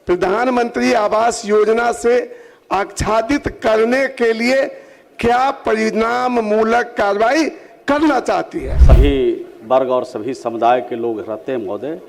प्रधानमंत्री आवास योजना से आच्छादित करने के लिए क्या परिणाम मूलक कार्रवाई करना चाहती है। सभी वर्ग और सभी समुदाय के लोग रहते हैं महोदय,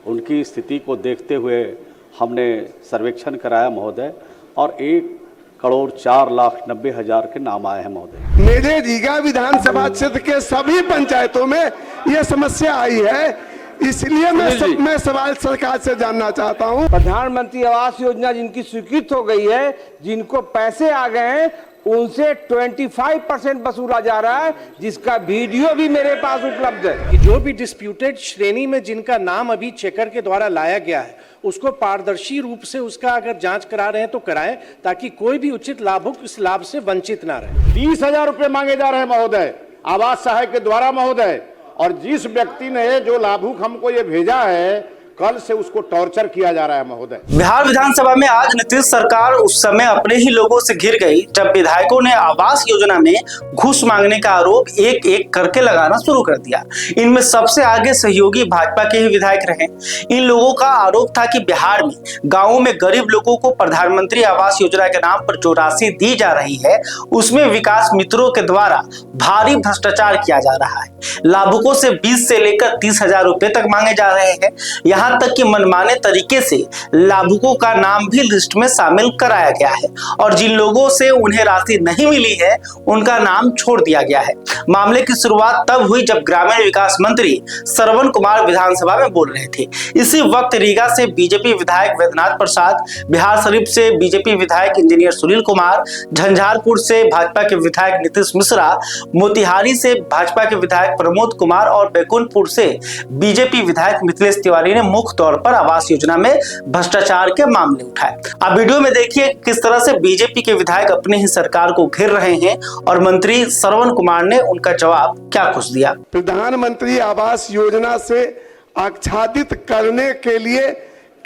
उनकी स्थिति को देखते हुए हमने सर्वेक्षण कराया महोदय और 1,04,90,000 के नाम आए हैं महोदय। मेरे रीगा विधानसभा क्षेत्र के सभी पंचायतों में यह समस्या आई है, इसलिए मैं सवाल सरकार से जानना चाहता हूं। प्रधानमंत्री आवास योजना जिनकी स्वीकृत हो गई है, जिनको पैसे आ गए हैं, उनसे 25% वसूला जा रहा है, जिसका वीडियो भी मेरे पास उपलब्ध है। कि जो भी डिस्प्यूटेड श्रेणी में जिनका नाम अभी चेकर के द्वारा लाया गया है, उसको पारदर्शी रूप से उसका अगर जांच करा रहे हैं तो कराएं, ताकि कोई भी उचित लाभुक इस लाभ से वंचित ना रहे। 30,000 रुपए मांगे जा रहे हैं महोदय आवास सहायक के द्वारा महोदय, और जिस व्यक्ति ने जो लाभुक हमको ये भेजा है, कल से उसको टॉर्चर किया जा रहा है महोदय। बिहार विधानसभा में आज नीतीश सरकार उस समय अपने ही लोगों से घिर गई जब विधायकों ने आवास योजना में घूस मांगने का आरोप एक एक करके लगाना शुरू कर दिया। इनमें सबसे आगे सहयोगी भाजपा के ही विधायक रहे। इन लोगों का आरोप था कि बिहार में गाँवों में गरीब लोगों को प्रधानमंत्री आवास योजना के नाम पर जो राशि दी जा रही है, उसमें विकास मित्रों के द्वारा भारी भ्रष्टाचार किया जा रहा है। लाभुकों से 20 से लेकर 30,000 रुपए तक मांगे जा रहे हैं। यहाँ तक कि मनमाने तरीके से लाभुकों का नाम भी लिस्ट में शामिल कराया गया है और जिन लोगों से उन्हें राशि नहीं मिली है, उनका नाम छोड़ दिया गया है। मामले की शुरुआत तब हुई जब ग्रामीण विकास मंत्री श्रवण कुमार विधानसभा में बोल रहे थे। इसी वक्त रीगा से बीजेपी विधायक वैद्यनाथ प्रसाद, बिहार शरीफ से बीजेपी विधायक इंजीनियर सुनील कुमार, झंझारपुर से भाजपा के विधायक नीतीश मिश्रा, मोतिहारी से भाजपा के विधायक प्रमोद कुमार और बैकुंठपुर से बीजेपी विधायक मिथिलेश तिवारी ने मुख्य तौर पर आवास योजना में भ्रष्टाचार के मामले उठाए। आप वीडियो में देखिए किस तरह से बीजेपी के विधायक अपनी ही सरकार को घेर रहे हैं और मंत्री श्रवण कुमार ने उनका जवाब क्या कुछ दिया। प्रधानमंत्री आवास योजना से आच्छादित करने के लिए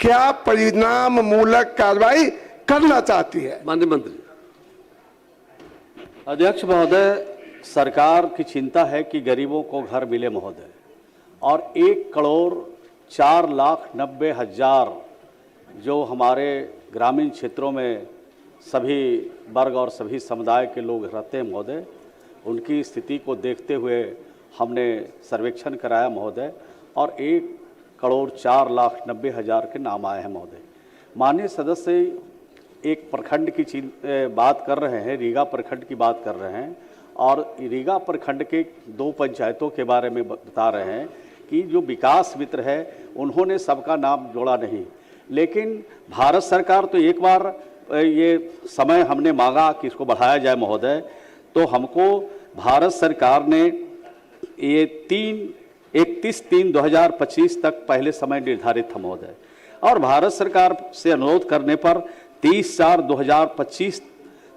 क्या परिणाम मूलक कार्रवाई करना चाहती है। माननीय मंत्री। अध्यक्ष महोदय, सरकार की चिंता है कि गरीबों को घर मिले महोदय, और 1,04,90,000 जो हमारे ग्रामीण क्षेत्रों में सभी वर्ग और सभी समुदाय के लोग रहते हैं महोदय, उनकी स्थिति को देखते हुए हमने सर्वेक्षण कराया महोदय और 1,04,90,000 के नाम आए हैं महोदय। माननीय सदस्य एक प्रखंड की बात कर रहे हैं, रीगा प्रखंड की बात कर रहे हैं, और रीगा प्रखंड के 2 पंचायतों के बारे में बता रहे हैं कि जो विकास मित्र है उन्होंने सबका नाम जोड़ा नहीं। लेकिन भारत सरकार तो एक बार ये समय हमने मांगा कि इसको बढ़ाया जाए महोदय, तो हमको भारत सरकार ने ये 31/3/2025 तक पहले समय निर्धारित था महोदय, और भारत सरकार से अनुरोध करने पर 30/4/2025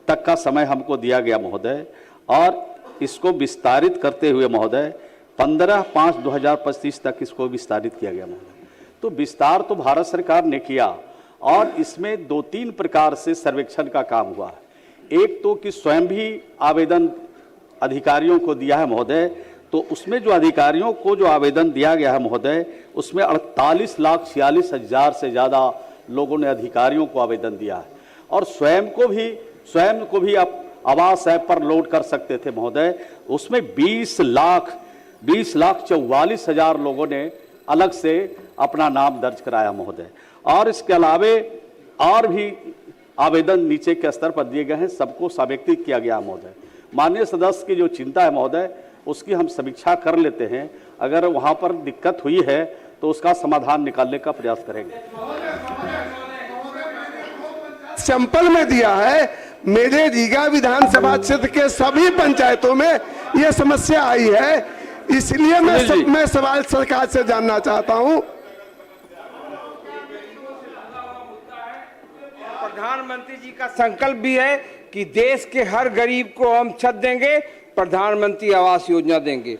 तक का समय हमको दिया गया महोदय, और इसको विस्तारित करते हुए महोदय 15/5/2025 तक इसको विस्तारित किया गया महोदय। तो विस्तार तो भारत सरकार ने किया, और इसमें 2-3 प्रकार से सर्वेक्षण का काम हुआ है। एक तो कि स्वयं भी आवेदन अधिकारियों को दिया है महोदय, तो उसमें जो अधिकारियों को जो आवेदन दिया गया है महोदय, उसमें 48,46,000 से ज़्यादा लोगों ने अधिकारियों को आवेदन दिया है, और स्वयं को भी आप आवास ऐप पर लोड कर सकते थे महोदय। उसमें 20,44,000 लोगों ने अलग से अपना नाम दर्ज कराया महोदय, और इसके अलावे और भी आवेदन नीचे के स्तर पर दिए गए हैं, सबको समेकित किया गया महोदय। माननीय सदस्य की जो चिंता है महोदय, उसकी हम समीक्षा कर लेते हैं। अगर वहां पर दिक्कत हुई है तो उसका समाधान निकालने का प्रयास करेंगे। सैंपल में दिया है, मेरे रीगा विधानसभा क्षेत्र के सभी पंचायतों में यह समस्या आई है, इसलिए मैं सवाल सरकार से जानना चाहता हूं। प्रधानमंत्री जी का संकल्प भी है कि देश के हर गरीब को हम छत देंगे, प्रधानमंत्री आवास योजना देंगे।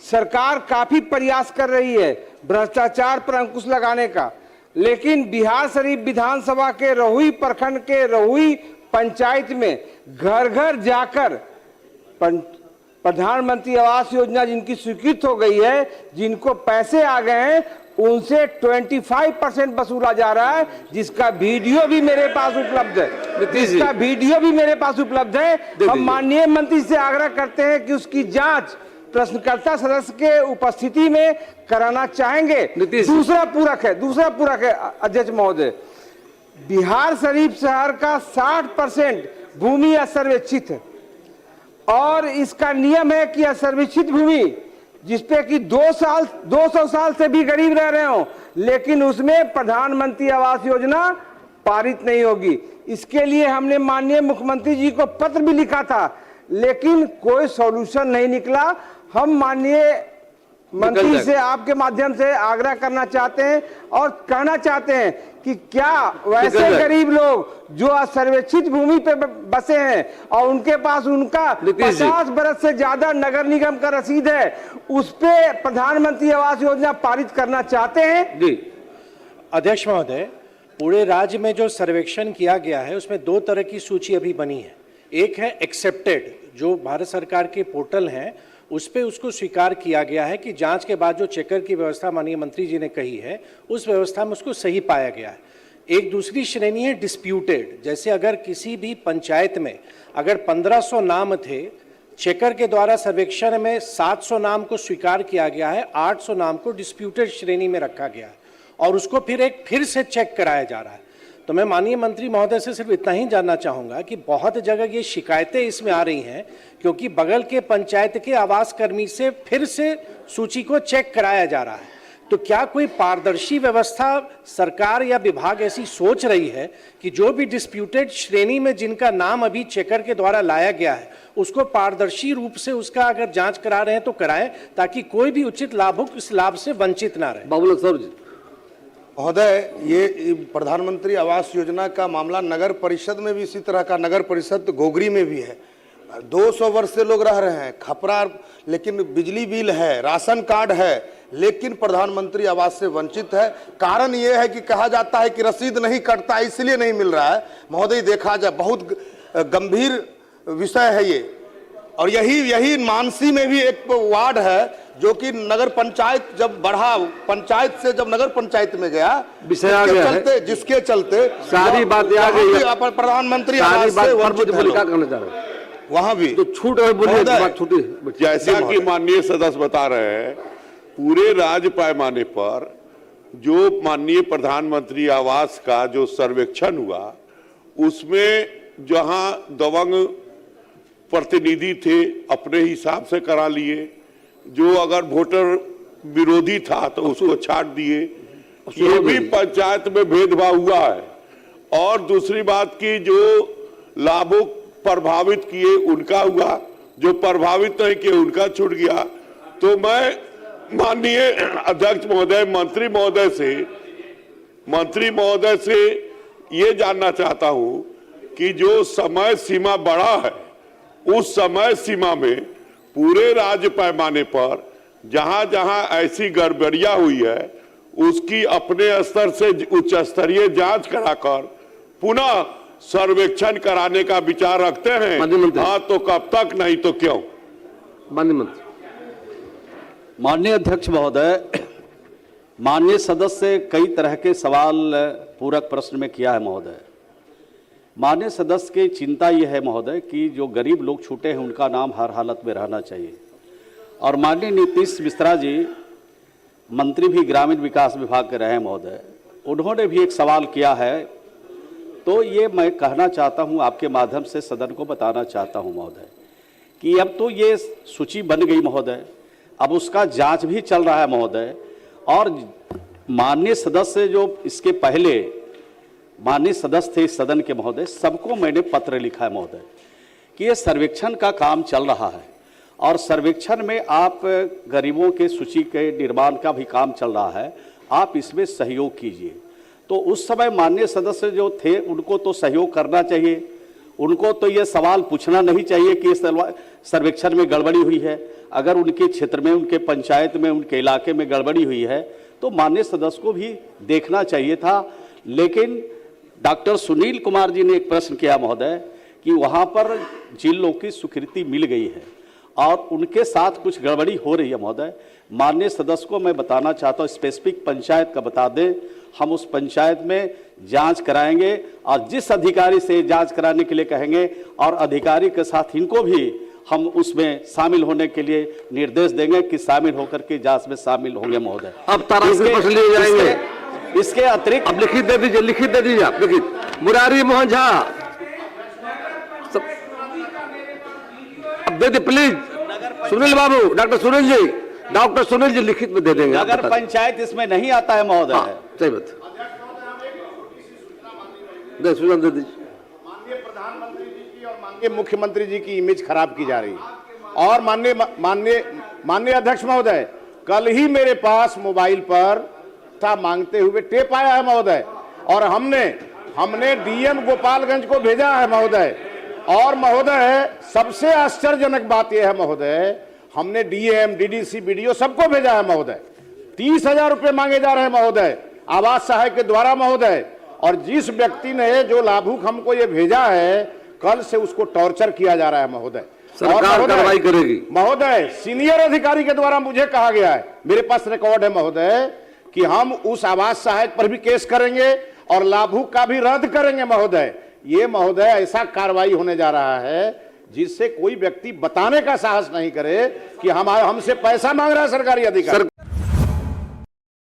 सरकार काफी प्रयास कर रही है भ्रष्टाचार पर अंकुश लगाने का, लेकिन बिहार शरीफ विधानसभा के रहुई प्रखंड के रहुई पंचायत में घर घर जाकर प्रधानमंत्री आवास योजना जिनकी स्वीकृत हो गई है, जिनको पैसे आ गए हैं, उनसे 25% वसूला जा रहा है, जिसका वीडियो भी मेरे पास उपलब्ध है। जिसका वीडियो भी मेरे पास उपलब्ध है। हम माननीय मंत्री से आग्रह करते हैं कि उसकी जांच प्रश्नकर्ता सदस्य के उपस्थिति में कराना चाहेंगे। दूसरा पूरक है अध्यक्ष महोदय, बिहार शरीफ शहर का 60% भूमि असर्वेक्षित है और इसका नियम है कि असर्वेक्षित भूमि जिसपे कि 200 साल से भी गरीब रह रहे हो, लेकिन उसमें प्रधानमंत्री आवास योजना पारित नहीं होगी। इसके लिए हमने माननीय मुख्यमंत्री जी को पत्र भी लिखा था, लेकिन कोई सॉल्यूशन नहीं निकला। हम माननीय मंत्री से आपके माध्यम से आग्रह करना चाहते हैं और कहना चाहते हैं कि क्या वैसे गरीब लोग जो असर्वेक्षित भूमि पे बसे हैं और उनके पास उनका 50 बरस से ज्यादा नगर निगम का रसीद है, उस पे प्रधानमंत्री आवास योजना पारित करना चाहते हैं? जी अध्यक्ष महोदय, पूरे राज्य में जो सर्वेक्षण किया गया है उसमें 2 तरह की सूची अभी बनी है। एक है एक्सेप्टेड, जो भारत सरकार के पोर्टल हैं उस पे उसको स्वीकार किया गया है कि जांच के बाद जो चेकर की व्यवस्था माननीय मंत्री जी ने कही है उस व्यवस्था में उसको सही पाया गया है। एक दूसरी श्रेणी है डिस्प्यूटेड, जैसे अगर किसी भी पंचायत में अगर 1500 नाम थे, चेकर के द्वारा सर्वेक्षण में 700 नाम को स्वीकार किया गया है, 800 नाम को डिस्प्यूटेड श्रेणी में रखा गया है और उसको फिर से चेक कराया जा रहा है। तो मैं माननीय मंत्री महोदय से सिर्फ इतना ही जानना चाहूंगा कि बहुत जगह ये शिकायतें इसमें आ रही हैं क्योंकि बगल के पंचायत के आवास कर्मी से फिर से सूची को चेक कराया जा रहा है। तो क्या कोई पारदर्शी व्यवस्था सरकार या विभाग ऐसी सोच रही है कि जो भी डिस्प्यूटेड श्रेणी में जिनका नाम अभी चेकर के द्वारा लाया गया है उसको पारदर्शी रूप से उसका अगर जांच करा रहे हैं तो कराएं, ताकि कोई भी उचित लाभुक इस लाभ से वंचित ना रहे। बाबूलाल सर जी। महोदय, ये प्रधानमंत्री आवास योजना का मामला नगर परिषद में भी इसी तरह का, नगर परिषद गोगरी में भी है। 200 वर्ष से लोग रह रहे हैं, खपरा, लेकिन बिजली बिल है, राशन कार्ड है, लेकिन प्रधानमंत्री आवास से वंचित है। कारण ये है कि कहा जाता है कि रसीद नहीं कटता, इसलिए नहीं मिल रहा है। महोदय, देखा जाए बहुत गंभीर विषय है ये। और यही मानसी में भी एक वार्ड है जो कि नगर पंचायत जब बढ़ा, पंचायत से जब नगर पंचायत में गया, विषय आ गया है, जिसके चलते सारी बातें आ गई, प्रधानमंत्री आवास से वंचित है। वहां भी तो छूट है, बोलिए बात छूटी। जैसा कि माननीय सदस्य बता रहे हैं, पूरे राज्य पैमाने पर जो माननीय प्रधानमंत्री आवास का जो सर्वेक्षण हुआ उसमें जहां दबंग प्रतिनिधि थे अपने हिसाब से करा लिए, जो अगर वोटर विरोधी था तो उसको छाट दिए। ये भी पंचायत में भेदभाव हुआ है। और दूसरी बात की जो लाभुक प्रभावित किए उनका हुआ, जो प्रभावित नहीं किए उनका छूट गया। तो मैं माननीय अध्यक्ष महोदय, मंत्री महोदय से ये जानना चाहता हूं कि जो समय सीमा बढ़ा है उस समय सीमा में पूरे राज्य पैमाने पर जहां जहां ऐसी गड़बड़ियां हुई है उसकी अपने स्तर से उच्च स्तरीय जांच कराकर पुनः सर्वेक्षण कराने का विचार रखते हैं। हाँ तो कब तक, नहीं तो क्यों? माननीय अध्यक्ष महोदय, माननीय सदस्य कई तरह के सवाल पूरक प्रश्न में किया है महोदय। माननीय सदस्य की चिंता यह है महोदय कि जो गरीब लोग छूटे हैं उनका नाम हर हालत में रहना चाहिए। और माननीय नीतीश मिश्रा जी मंत्री भी ग्रामीण विकास विभाग के रहे महोदय, उन्होंने भी एक सवाल किया है। तो ये मैं कहना चाहता हूं, आपके माध्यम से सदन को बताना चाहता हूं महोदय कि अब तो ये सूची बन गई महोदय, अब उसका जांच भी चल रहा है महोदय। और माननीय सदस्य जो इसके पहले माननीय सदस्य थे इस सदन के महोदय, सबको मैंने पत्र लिखा है महोदय कि ये सर्वेक्षण का काम चल रहा है और सर्वेक्षण में आप गरीबों के सूची के निर्माण का भी काम चल रहा है, आप इसमें सहयोग कीजिए। तो उस समय माननीय सदस्य जो थे उनको तो सहयोग करना चाहिए, उनको तो ये सवाल पूछना नहीं चाहिए कि इस सर्वेक्षण में गड़बड़ी हुई है। अगर उनके क्षेत्र में, उनके पंचायत में, उनके इलाके में गड़बड़ी हुई है तो माननीय सदस्य को भी देखना चाहिए था। लेकिन डॉक्टर सुनील कुमार जी ने एक प्रश्न किया महोदय कि वहाँ पर जिन लोगों की स्वीकृति मिल गई है और उनके साथ कुछ गड़बड़ी हो रही है महोदय। माननीय सदस्य को मैं बताना चाहता हूँ, स्पेसिफिक पंचायत का बता दें, हम उस पंचायत में जांच कराएंगे और जिस अधिकारी से जांच कराने के लिए कहेंगे और अधिकारी के साथ इनको भी हम उसमें शामिल होने के लिए निर्देश देंगे कि शामिल होकर के जांच में शामिल होंगे महोदय। अब तारापुर पर लिए जाएंगे। इसके अतिरिक्त अब लिखित दे दीजिए, लिखित दे दीजिए आप, लिखित। मुरारी मोहन झा अब दे दे प्लीज। सुनील बाबू, डॉक्टर सुनील जी लिखित में दे देंगे। अगर पंचायत इसमें नहीं आता है महोदय, सही बात दे, सुजन दे दीजिए। माननीय प्रधानमंत्री जी की और माननीय मुख्यमंत्री जी की इमेज खराब की जा रही है। और माननीय अध्यक्ष महोदय, कल ही मेरे पास मोबाइल पर था मांगते हुए टेप आया है महोदय, और हमने डीएम गोपालगंज को भेजा है महोदय। और महोदय सबसे आश्चर्यजनक बात यह है महोदय, हमने डीएम, डीडीसी, बीडीओ सबको भेजा है महोदय। 30,000 रुपए मांगे जा रहे हैं महोदय आवास सहायक के द्वारा महोदय। और जिस व्यक्ति ने जो लाभुक हमको ये भेजा है, कल से उसको टॉर्चर किया जा रहा है महोदय। सरकार कार्रवाई करेगी महोदय। सीनियर अधिकारी के द्वारा मुझे कहा गया है, मेरे पास रिकॉर्ड है महोदय, कि हम उस आवास सहायक पर भी केस करेंगे और लाभुक का भी रद्द करेंगे महोदय। ये महोदय ऐसा कार्रवाई होने जा रहा है जिससे कोई व्यक्ति बताने का साहस नहीं करे कि हमसे पैसा मांग रहा है सरकारी अधिकारी।